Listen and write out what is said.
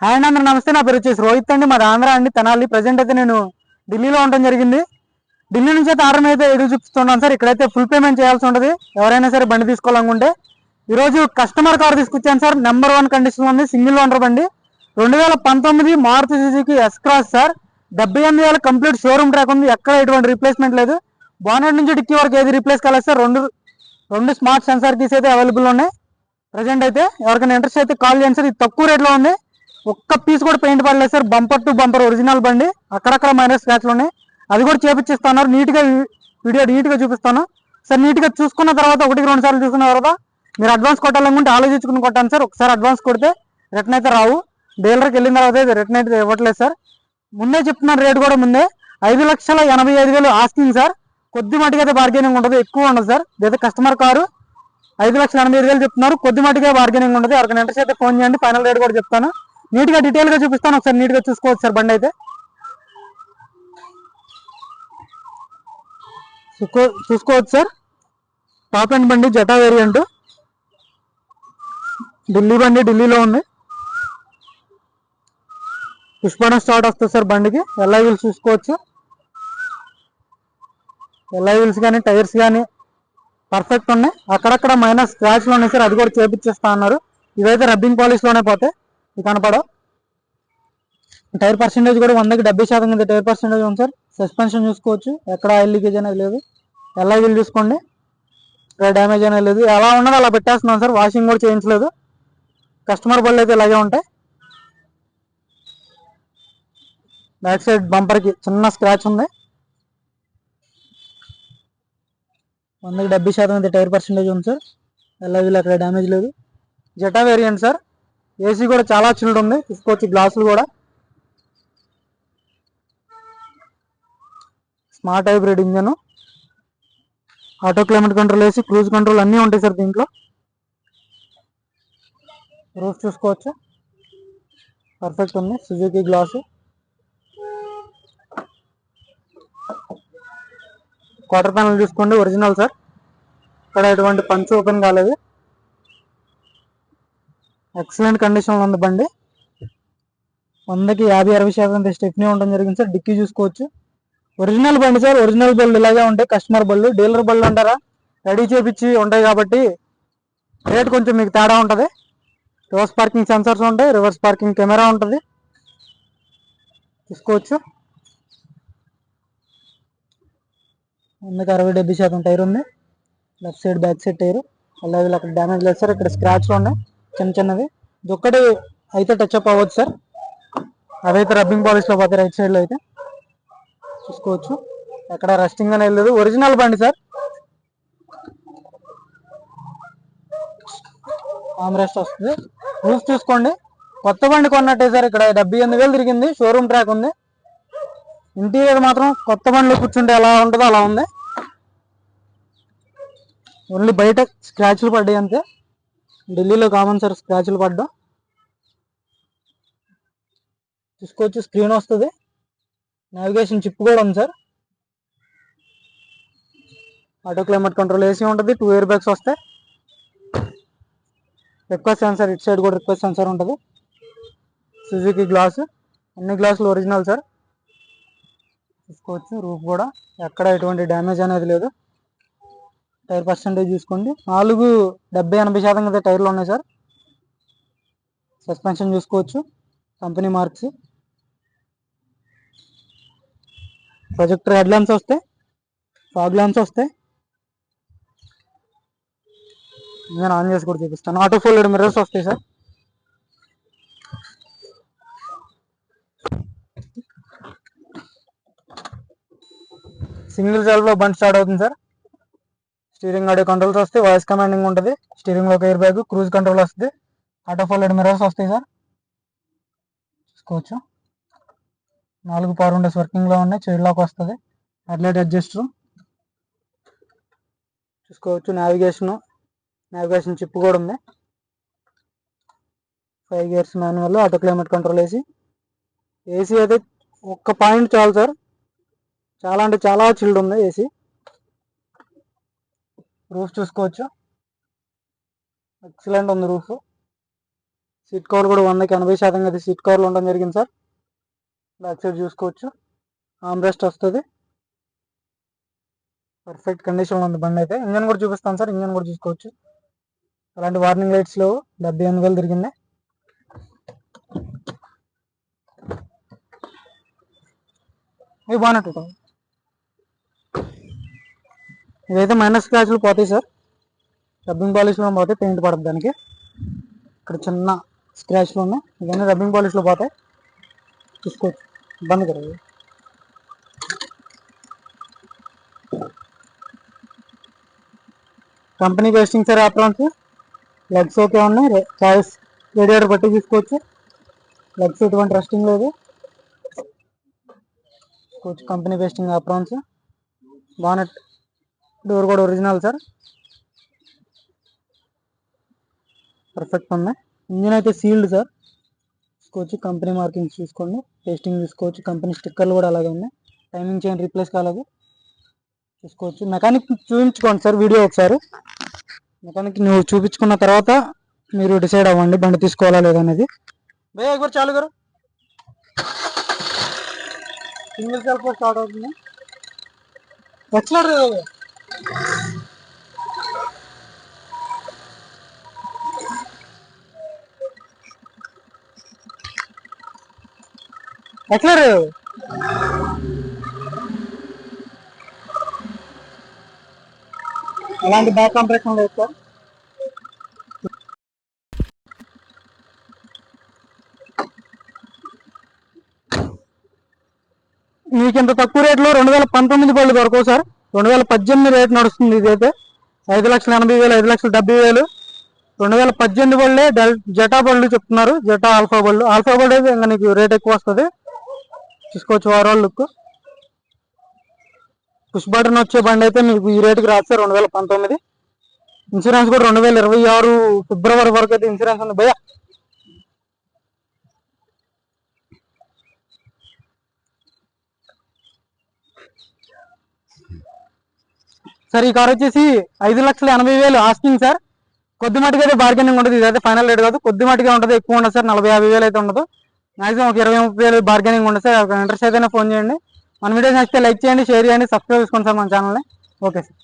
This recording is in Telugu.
హాయ్ అండి, అందరూ నమస్తే. నా పేరు వచ్చేసి రోహిత్ అండి. మాది ఆంధ్ర అండి, తెనాలి. ప్రజెంట్ అయితే నేను ఢిల్లీలో ఉండడం జరిగింది. ఢిల్లీ నుంచి అయితే ఆర్డర్ అయితే ఎదురు చూపిస్తున్నాను సార్. ఇక్కడైతే ఫుల్ పేమెంట్ చేయాల్సి ఉంటుంది ఎవరైనా సరే బండి తీసుకోవాలనుకుంటే. ఈరోజు కస్టమర్ కార్ తీసుకొచ్చాను సార్. నెంబర్ 1 కండిషన్ ఉంది, సింగిల్ ఓనర్ బండి. 2019 Maruti Suzuki S cross sir. 78,000 complete showroom track ఉంది, ఎక్కడ ఎటువంటి రీప్లేస్మెంట్ లేదు. బానెట్ నుంచి డిక్కీ వరకు ఏది రీప్లేస్ కాలేదు సార్. రెండు స్మార్ట్ సెన్సార్ కీస్ అయితే అవైలబుల్ ఉన్నాయి. ప్రజెంట్ అయితే ఎవరికైనా ఇంట్రెస్ట్ అయితే కాల్ చేయండి సార్. ఇది తక్కువ రేట్లో ఉంది, ఒక్క పీస్ కూడా పెయింట్ పడలేదు sir. Bumper to bumper original బండి, అక్కడక్కడ మైనర్ స్క్రాచ్లు ఉన్నాయి. అది కూడా చేపించిస్తాను, నీట్గా వీడియో నీట్గా చూపిస్తాను సార్. నీట్గా చూసుకున్న తర్వాత 1-2 సార్లు చూసుకున్న తర్వాత మీరు అడ్వాన్స్ కొట్టాలనుకుంటే ఆలోచించుకుని కొట్టాను సార్. ఒకసారి అడ్వాన్స్ కొడితే రిటర్న్ అయితే రావు. డీలర్కి వెళ్ళిన తర్వాత అయితే రిటర్న్ అయితే ఇవ్వట్లేదు సార్. ముందే చెప్తున్నాను, రేటు కూడా ముందే. 5,85,000 ఆస్కింగ్ సార్. కొద్ది మటుకు అయితే బార్గెనింగ్ ఉండదు, ఎక్కువ ఉండదు సార్. ఇదైతే కస్టమర్ కారు. 5,85,000 చెప్తున్నారు, కొద్ది మటుకే బార్గెనింగ్ ఉండదు. ఎవరికైనా ఇంట్రెస్ట్ అయితే ఫోన్ చేయండి, ఫైనల్ రేట్ కూడా చెప్తాను. నీట్గా డీటెయిల్గా చూపిస్తాను, ఒకసారి నీట్గా చూసుకోవచ్చు సార్. బండి అయితే చూసుకోవచ్చు సార్. టాప్ అండ్ బండి, జటా వేరియంట్, ఢిల్లీ బండి, ఢిల్లీలో ఉంది. పుష్పడం స్టార్ట్ వస్తుంది సార్ బండికి. ఎల్ఐ వీల్స్ చూసుకోవచ్చు. ఎల్ఐ వీల్స్ కానీ టైర్స్ కానీ పర్ఫెక్ట్ ఉన్నాయి. అక్కడక్కడ మైనస్ స్క్రాచ్లు ఉన్నాయి సార్, అది కూడా చేపించేస్తా అన్నారు. ఇవైతే రబ్బింగ్ పాలిష్లోనే పోతాయి, ఇవి కనపడవు. టైర్ పర్సెంటేజ్ కూడా 100కి 70% కింద టైర్ పర్సెంటేజ్ ఉంది సార్. సస్పెన్షన్ చూసుకోవచ్చు, ఎక్కడ ఆయిల్ లీకేజ్ అనేది లేదు. ఎల్ఐ వీల్ చూసుకోండి, ఇక్కడ డ్యామేజ్ అనేది లేదు. ఎలా ఉన్నదో అలా పెట్టేస్తున్నాం సార్, వాషింగ్ కూడా చేయించలేదు. కస్టమర్ బళ్ళు అయితే ఇలాగే ఉంటాయి. బ్యాక్ సైడ్ బంపర్కి చిన్న స్క్రాచ్ ఉంది, 100కి 70% అయితే టైర్ పర్సెంటేజ్ ఉంది సార్. ఎల్ఐ వీల్ అక్కడ డ్యామేజ్ లేదు. జటా వేరియంట్ సార్. ఏసీ కూడా చాలా చిల్డ్ ఉంది, చూసుకోవచ్చు. గ్లాసులు కూడా smart hybrid engine, auto climate control, AC, cruise control అన్నీ ఉంటాయి సార్ దీంట్లో. రూఫ్ చూసుకోవచ్చు, పర్ఫెక్ట్ ఉంది. Suzuki glass. క్వార్టర్ ప్యానల్ చూసుకోండి, ఒరిజినల్ సార్. ఇక్కడ ఎటువంటి పంచ్ ఓపెన్ కాలేదు, ఎక్సలెంట్ కండిషన్లో ఉంది బండి. 100కి 50-60% స్టెప్నీ ఉండడం జరిగింది సార్. డిక్కీ చూసుకోవచ్చు. ఒరిజినల్ బండి సార్, ఒరిజినల్ బళ్ళు ఇలాగే ఉంటాయి. కస్టమర్ బళ్ళు, డీలర్ బళ్ళు అంటారా, రెడీ చేపించి ఉంటాయి కాబట్టి రేట్ కొంచెం మీకు తేడా ఉంటుంది. రివర్స్ పార్కింగ్ సెన్సర్స్ ఉంటాయి, రివర్స్ పార్కింగ్ కెమెరా ఉంటుంది, చూసుకోవచ్చు. 100కి 60-70% టైర్ ఉంది. Left side back side tyre. అలాగే అక్కడ డ్యామేజ్ లేదు సార్. ఇక్కడ స్క్రాచ్లు ఉన్నాయి చిన్న చిన్నవి, ఒక్కటి అయితే టచ్అప్ అవ్వచ్చు సార్. అవైతే రబ్బింగ్ పాలిష్లో పోతాయి రైట్ సైడ్లో అయితే, చూసుకోవచ్చు. ఎక్కడ రస్టింగ్ అనేది లేదు, ఒరిజినల్ బండి సార్. ఆమ్రెస్ట్ వస్తుంది. రూఫ్ చూసుకోండి, కొత్త బండి కొన్నట్టే సార్. ఇక్కడ 78,000 తిరిగింది, షోరూమ్ ట్రాక్ ఉంది. ఇంటీరియర్ మాత్రం కొత్త బండిలో కూర్చుంటే ఎలా ఉంటుందో అలా ఉంది. ఓన్లీ బయట స్క్రాచ్లు పడ్డాయి అంతే. ఢిల్లీలో కామన్ సార్ స్క్రాచ్లు పడ్డం. చూసుకోవచ్చు, స్క్రీన్ వస్తుంది, నావిగేషన్ చిప్ కూడా ఉంది sir. Auto climate control, AC ఉంటుంది, 2 ఎయిర్ బ్యాగ్స్ వస్తాయి. రిక్వెస్ట్ సెన్సార్, ఇటు సైడ్ కూడా రిక్వెస్ట్ సెన్సార్ ఉంటుంది. సుజుకి గ్లాస్, అన్ని గ్లాసులు ఒరిజినల్ సార్. చూసుకోవచ్చు. రూఫ్ కూడా ఎక్కడ ఎటువంటి డ్యామేజ్ అనేది లేదు. టైర్ పర్సెంటేజ్ చూసుకోండి, 70-80% అయితే టైర్లు ఉన్నాయి సార్. సస్పెన్షన్ చూసుకోవచ్చు, company marks. Projector head lamps వస్తాయి, ఫాగ్ ల్యాంప్స్ వస్తాయి. నేను ఆన్ చేసి కూడా చూపిస్తాను. ఆటో ఫోల్డెడ్ మిర్రర్స్ వస్తాయి సార్. సింగిల్ సెల్ఫ్లో బండి స్టార్ట్ అవుతుంది సార్. స్టీరింగ్ ఆడియో కంట్రోల్స్ వస్తాయి, వాయిస్ కమాండింగ్ ఉంటుంది. స్టీరింగ్లో ఒక ఎయిర్ బ్యాగ్, క్రూజ్ కంట్రోల్ వస్తుంది. ఆటో ఫోల్డెడ్ మిర్రర్స్ వస్తాయి సార్, చూసుకోవచ్చు. 4 పవర్ విండోస్ వర్కింగ్లో ఉన్నాయి, చైల్డ్ లాక్ వస్తుంది. హెడ్లైట్ అడ్జస్టర్ చూసుకోవచ్చు. నావిగేషన్ చిప్ కూడా ఉంది. 5 gears manual, auto climate control, AC. AC అయితే ఒక్క పాయింట్ చాలు సార్, చాలా అంటే చాలా చిల్డ్ ఉంది ఏసీ. రూఫ్ చూసుకోవచ్చు, ఎక్సలెంట్ ఉంది రూఫ్. సీట్ కవర్ కూడా 100కి 80% అది సీట్ కవర్లు ఉండడం జరిగింది సార్. బ్యాక్ సైడ్ చూసుకోవచ్చు, ఆమ్రెస్ట్ వస్తుంది. పర్ఫెక్ట్ కండిషన్లో ఉంది బండి అయితే. ఇంజన్ కూడా చూపిస్తాను సార్, ఇంజన్ కూడా చూసుకోవచ్చు. అలాంటి వార్నింగ్ లైట్స్ లో 78,000 తిరిగింది. ఇవి బాగున్నట్టు ఇవైతే మైనస్ స్క్రాచ్లు పోతాయి సార్. రబ్బింగ్ పాలిష్లో పోతాయి, పెయింట్ పడదు దానికి. ఇక్కడ చిన్న స్క్రాచ్లు ఉన్నాయి, ఇవన్నీ రబ్బింగ్ పాలిష్లో పోతాయి, చూసుకోవచ్చు. బంద్ కదా company pasting sir. Aprons legs okay ఉన్నాయి, చాయిస్ రేడియేటర్ బట్టి తీసుకోవచ్చు. లెగ్స్ ఎటువంటి రెస్టింగ్ లేదు, company pasting aprons. Bonnet door కూడా ఒరిజినల్ సార్, పర్ఫెక్ట్ ఉంది. ఇంజిన్ అయితే సీల్డ్ సార్, చూసుకోవచ్చు. కంపెనీ మార్కింగ్స్ చూసుకోండి, పేస్టింగ్ చూసుకోవచ్చు. కంపెనీ స్టిక్కర్లు కూడా అలాగే ఉన్నాయి. టైమింగ్ చైన్ రీప్లేస్ కాలేదు, చూసుకోవచ్చు. మెకానిక్ చూపించుకోండి సార్ వీడియో ఒకసారి. మెకానిక్ నువ్వు చూపించుకున్న తర్వాత మీరు డిసైడ్ అవ్వండి బండి తీసుకోవాలా లేదనేది. భయ్యా एक बार चालू करो, సింగిల్ సెల్ఫ్ స్టార్ట్ అవుతుంది. ఎక్సలరేటర్ ఎక్సలరేటర్ అలాంటి బ్యాక్ కంప్రెషన్ లేదు సార్. మీకు ఇంత తక్కువ రేట్లో 2019 బళ్ళు దొరకవు సార్. 2018 రేట్ నడుస్తుంది ఇదైతే. 5,80,000, 5,70,000. 2018 బళ్ళే జెటా బళ్ళు చెప్తున్నారు, జెటా ఆల్ఫా బళ్ళు. ఆల్ఫా బళ్ళు అయితే ఇంకా నీకు రేట్ ఎక్కువ వస్తుంది, చూసుకోవచ్చు. ఓవరాల్ లుక్ పుష్ బటన్ వచ్చే బండి అయితే మీకు ఈ రేటుకి రాదు సార్ 2019. ఇన్సూరెన్స్ కూడా 2026 ఫిబ్రవరి వరకు అయితే ఇన్సూరెన్స్ ఉంది భయ్యా. సార్ ఈ కార్ వచ్చేసి 5,80,000 ఆస్కింగ్ సార్. కొద్ది మటుకు అయితే బార్గెనింగ్ ఉంటుంది, ఇదైతే ఫైనల్ రేట్ కాదు. కొద్ది మటుగా ఉంటుంది, ఎక్కువ ఉండదు సార్. 40,000-50,000 అయితే ఉండదు. మాక్సిమం ఒక 20,30,000 బార్గెనింగ్ ఉంటుంది సార్. ఇంట్రెస్ట్ అయితేనే ఫోన్ చేయండి. మన వీడియోస్ నచ్చితే లైక్ చేయండి, షేర్ చేయండి, సబ్స్క్రైబ్ చేసుకోండి సార్ మన ఛానల్ని. Okay sir.